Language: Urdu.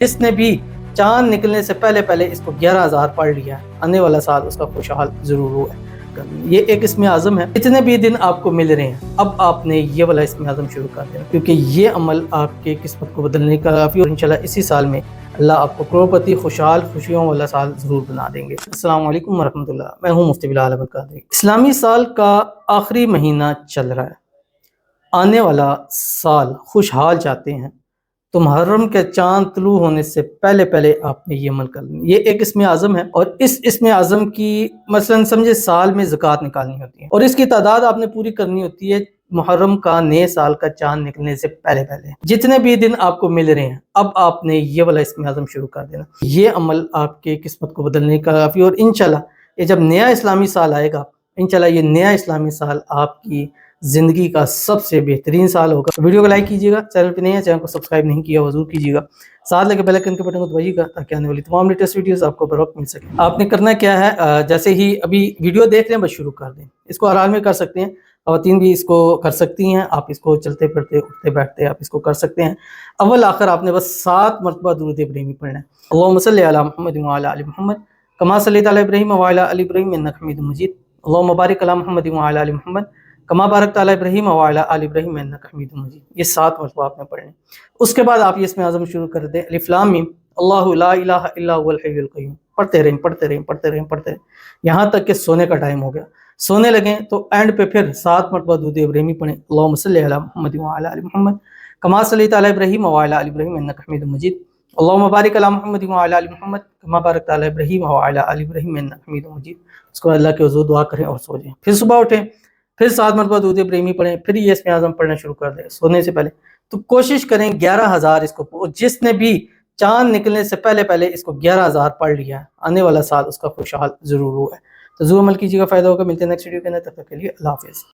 جس نے بھی چاند نکلنے سے پہلے پہلے اس کو 11,000 پڑھ لیا ہے، آنے والا سال اس کا خوشحال ضرور ہوا ہے۔ یہ ایک اسم اعظم ہے۔ اتنے بھی دن آپ کو مل رہے ہیں، اب آپ نے یہ والا اسم اعظم شروع کر دینا، کیونکہ یہ عمل آپ کے قسمت کو بدلنے کا کافی، اور انشاءاللہ اسی سال میں اللہ آپ کو کروڑپتی، خوشحال، خوشیوں والا سال ضرور بنا دیں گے۔ السلام علیکم ورحمۃ اللہ، میں ہوں مفتی بلال احمد قادری۔ اسلامی سال کا آخری مہینہ چل رہا ہے، آنے والا سال خوشحال چاہتے ہیں تو محرم کے چاند طلوع ہونے سے پہلے پہلے آپ نے یہ عمل کر لیں۔ یہ ایک اسم اعظم ہے، اور اس اسم اعظم کی مثلا سمجھے سال میں زکوٰۃ نکالنی ہوتی ہے، اور اس کی تعداد آپ نے پوری کرنی ہوتی ہے محرم کا نئے سال کا چاند نکلنے سے پہلے پہلے۔ جتنے بھی دن آپ کو مل رہے ہیں، اب آپ نے یہ والا اسم اعظم شروع کر دینا۔ یہ عمل آپ کے قسمت کو بدلنے کا کافی، اور انشاءاللہ یہ جب نیا اسلامی سال آئے گا، انشاءاللہ یہ نیا اسلامی سال آپ کی زندگی کا سب سے بہترین سال ہوگا۔ ویڈیو کو لائک کیجیے گا، چینل پہ نہیں ہے، چینل کو سبسکرائب نہیں کیا وہ ضرور کیجیے گا، ساتھ لگے بیل آئیکن کے بٹن کو دبائیے گا تاکہ آنے والی تمام لیٹسٹ ویڈیوز آپ کو بر وقت مل سکیں۔ آپ نے کرنا کیا ہے، جیسے ہی ابھی ویڈیو دیکھ رہے ہیں بس شروع کر دیں۔ اس کو آرام میں کر سکتے ہیں، خواتین بھی اس کو کر سکتی ہیں، آپ اس کو چلتے پھرتے اٹھتے بیٹھتے آپ اس کو کر سکتے ہیں۔ اول آخر آپ نے بس 7 مرتبہ درود ابراہیمی پڑھنا ہے۔ اللہم صلی علی محمد وعلی آل محمد کما صلیت علی ابراہیم وعلی آل ابراہیم انک حمید مجید۔ اللہم بارک علی محمد وعلی آل محمد کما بارکت علی ابراہیم وعلی آل ابراہیم انک حمید مجید۔ یہ 7 مرتبہ آپ نے پڑھنے۔ اس کے بعد آپ یہ اسم اعظم شروع کر دیں، الف لام میم اللہ لا الہ الا هو الحی القیوم، پڑھتے رہیں پڑھتے رہیں پڑھتے رہیں پڑھتے رہیں یہاں تک کہ سونے کا ٹائم ہو گیا۔ سونے لگیں تو اینڈ پہ پھر 7 مرتبہ درود ابراہیمی پڑھیں، اللہم صلی علی محمد وعلی آل محمد کما صلیت علی ابراہیم وعلی آل ابراہیم انک حمید مجید۔ اللہم بارک علی محمد وعلی آل محمد کما بارکت علی ابراہیم وعلی آل ابراہیم انک حمید مجید۔ اس کو اللہ کے حضور دعا کریں اور سو جائیں۔ پھر صبح اٹھیں، پھر 7 مرتبہ درود ابراہیمی پڑھیں، پھر یہ اسم اعظم پڑھنا شروع کر دیں سونے سے پہلے۔ تو کوشش کریں 11,000 اس کو، جس نے بھی چاند نکلنے سے پہلے پہلے اس کو 11,000 پڑھ لیا ہے، آنے والا سال اس کا خوشحال ضرور ہوا ہے۔ تو ضرور عمل کیجیے گا، فائدہ ہوگا۔ ملتے ہیں نیکسٹ ویڈیو کے اندر، تب تک کے لیے اللہ حافظ۔